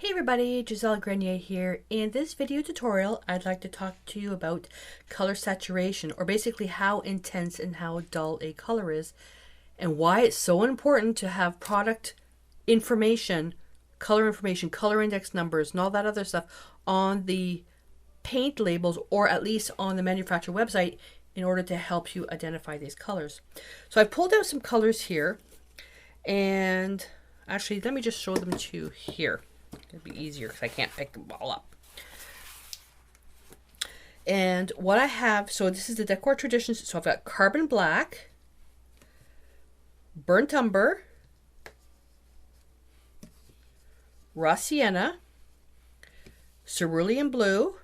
Hey everybody, Gisele Grenier here. In this video tutorial, I'd like to talk to you about color saturation, or basically how intense and how dull a color is, and why it's so important to have product information, color index numbers, and all that other stuff on the paint labels, or at least on the manufacturer website, in order to help you identify these colors. So I've pulled out some colors here, and actually let me just show them to you here. It'd be easier because I can't pick them all up. And what I have, so this is the Decor Traditions. So I've got Carbon Black, Burnt Umber, Raw Sienna, Cerulean Blue,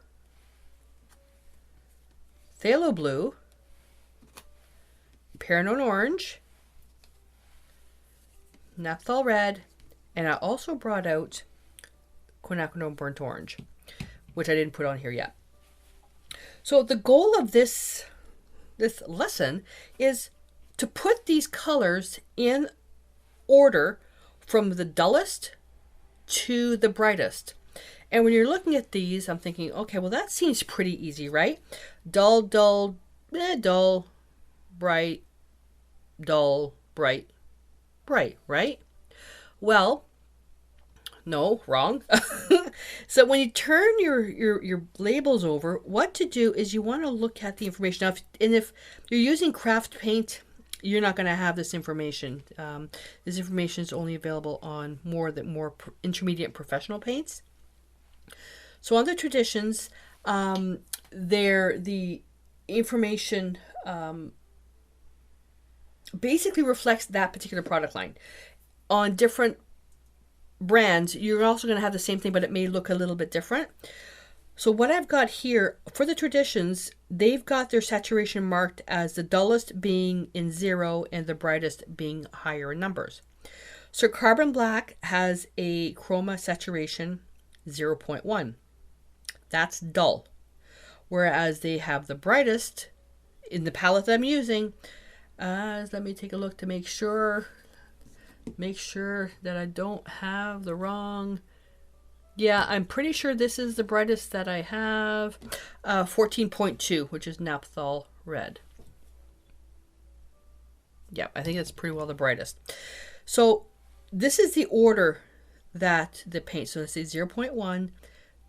Phthalo Blue, Peridot Orange, Naphthol Red, and I also brought out quinacridone burnt orange, which I didn't put on here yet. So the goal of this lesson is to put these colors in order from the dullest to the brightest. And when you're looking at these, I'm thinking, okay, well that seems pretty easy, right? Dull, dull, dull, bright, dull, bright, bright, right? Well, no, wrong. So when you turn your labels over, what to do is you want to look at the information. Now, if you're using craft paint, you're not going to have this information. This information is only available on more intermediate professional paints. So on the Traditions, the information basically reflects that particular product line. On different brands, you're also going to have the same thing, but it may look a little bit different. So what I've got here for the Traditions, they've got their saturation marked as the dullest being in 0 and the brightest being higher in numbers. So Carbon Black has a Chroma Saturation 0.1. That's dull. Whereas they have the brightest in the palette that I'm using. Let me take a look to make sure that I don't have the wrong. Yeah, I'm pretty sure this is the brightest that I have. 14.2, which is Naphthol Red. Yeah, I think that's pretty well the brightest. So this is the order that the paint. So let's say 0.1,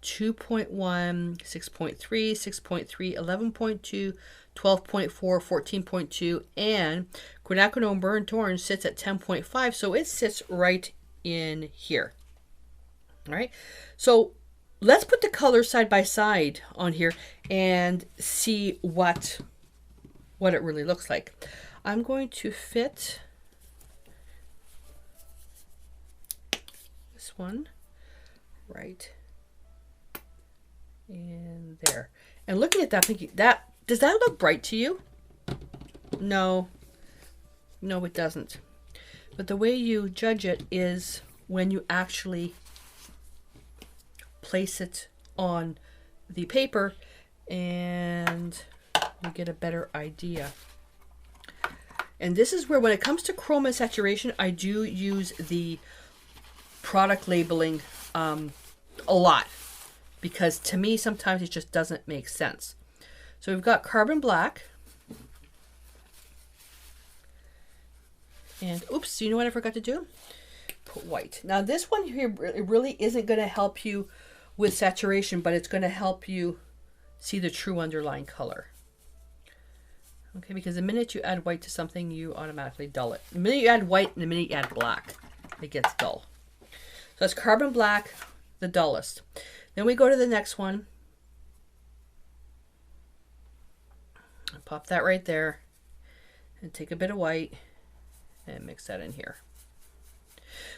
2.1, 6.3, 6.3, 11.2, 12.4, 14.2, and quinacridone burnt orange sits at 10.5, so it sits right in here. All right, so let's put the colors side by side on here and see what it really looks like. I'm going to fit this one right in there. And looking at that, thinking, does that look bright to you? No, it doesn't. But the way you judge it is when you actually place it on the paper and you get a better idea. And this is where, when it comes to chroma saturation, I do use the product labeling a lot, because to me sometimes it just doesn't make sense. So we've got Carbon Black. And oops, you know what I forgot to do? Put white. Now this one here, it really isn't going to help you with saturation, but it's going to help you see the true underlying color. Okay, because the minute you add white to something, you automatically dull it. The minute you add white and the minute you add black, it gets dull. So that's Carbon Black, the dullest. Then we go to the next one. Pop that right there and take a bit of white and mix that in here.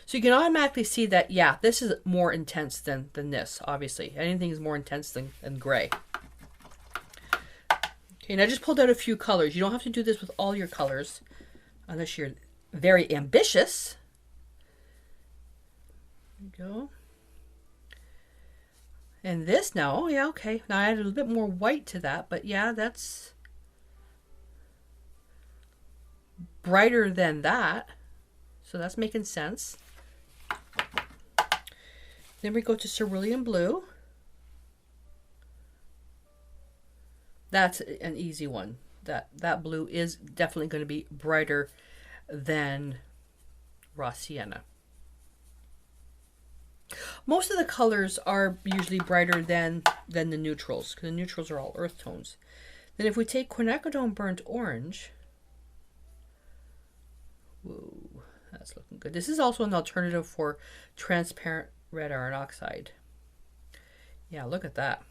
So you can automatically see that, yeah, this is more intense than this, obviously. Anything is more intense than gray. Okay, and I just pulled out a few colors. You don't have to do this with all your colors unless you're very ambitious. There you go. And this now, oh yeah, okay. Now I added a little bit more white to that, but yeah, that's brighter than that. So that's making sense. Then we go to cerulean blue. That's an easy one. That blue is definitely going to be brighter than raw sienna. Most of the colors are usually brighter than the neutrals, because the neutrals are all earth tones. Then if we take quinacridone burnt orange, whoa, that's looking good. This is also an alternative for transparent red iron oxide. Yeah, look at that.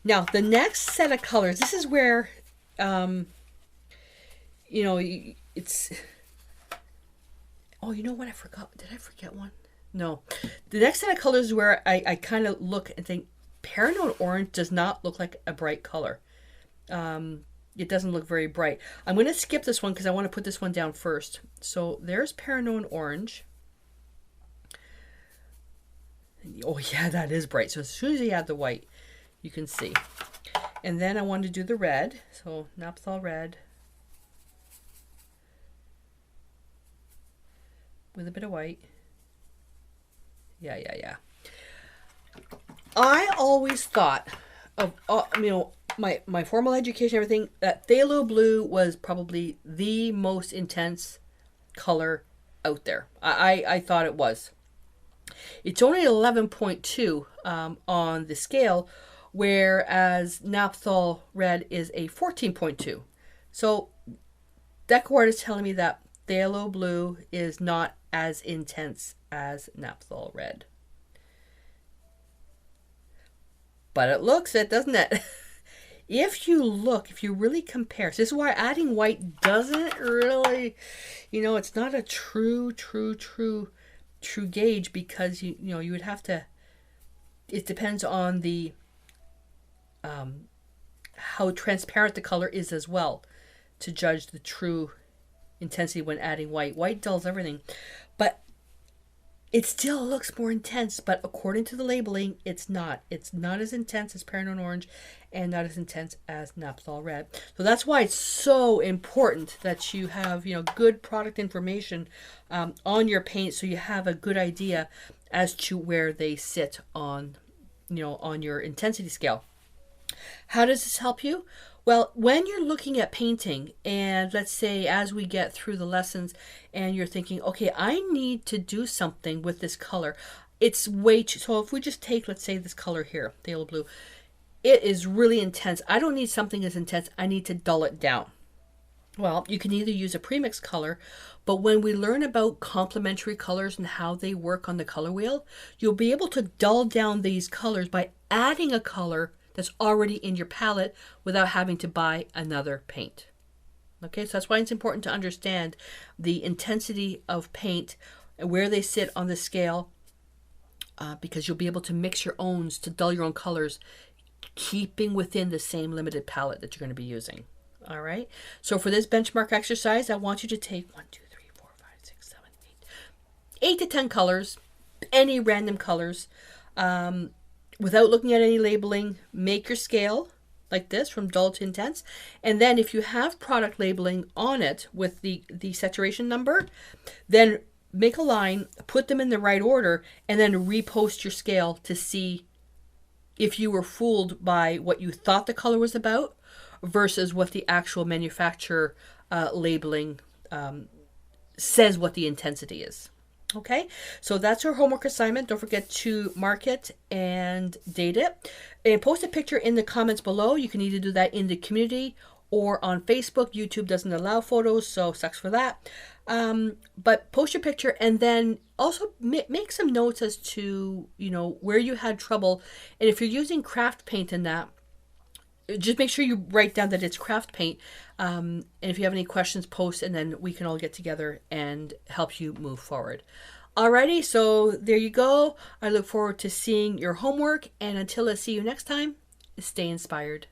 Now, the next set of colors, this is where, you know, it's... Oh, you know what I forgot? Did I forget one? No. The next set of colors is where I kind of look and think, Paranone orange does not look like a bright color. It doesn't look very bright. I'm going to skip this one because I want to put this one down first. So there's Paranone orange. Oh, yeah, that is bright. So as soon as you add the white, you can see. And then I want to do the red. So naphthol red with a bit of white. Yeah. I always thought of, you know, my formal education, everything, that phthalo blue was probably the most intense color out there. I thought it was. It's only 11.2 on the scale, whereas naphthol red is a 14.2. So DecoArt is telling me that phthalo blue is not as intense as naphthol red. But it looks it, doesn't it? If you look, if you really compare, so this is why adding white doesn't really, you know, it's not a true gauge, because you know, you would have to, it depends on the how transparent the color is as well to judge the true intensity when adding white. White dulls everything, but it still looks more intense. But according to the labeling, it's not as intense as Paranone orange and not as intense as naphthol red. So that's why it's so important that you have, you know, good product information on your paint, so you have a good idea as to where they sit on, you know, on your intensity scale. How does this help you? Well, when you're looking at painting, and let's say as we get through the lessons and you're thinking, okay, I need to do something with this color. It's way too, so if we just take, let's say this color here, phthalo blue, it is really intense. I don't need something as intense. I need to dull it down. Well, you can either use a premix color, but when we learn about complementary colors and how they work on the color wheel, you'll be able to dull down these colors by adding a color that's already in your palette without having to buy another paint. Okay, so that's why it's important to understand the intensity of paint and where they sit on the scale, because you'll be able to mix your owns to dull your own colors, keeping within the same limited palette that you're going to be using. All right, so for this benchmark exercise, I want you to take 1, 2, 3, 4, 5, 6, 7, 8 to 10 colors, any random colors, without looking at any labeling. Make your scale like this from dull to intense, and then if you have product labeling on it with the saturation number, then make a line, put them in the right order, and then repost your scale to see if you were fooled by what you thought the color was about versus what the actual manufacturer labeling says what the intensity is. Okay, so that's your homework assignment. Don't forget to mark it and date it. And post a picture in the comments below. You can either do that in the community or on Facebook. YouTube doesn't allow photos, so sucks for that. But post your picture, and then also make some notes as to, you know, where you had trouble. And if you're using craft paint in that, just make sure you write down that it's craft paint. And if you have any questions, post, and then we can all get together and help you move forward. Alrighty, so there you go. I look forward to seeing your homework, and until I see you next time, stay inspired.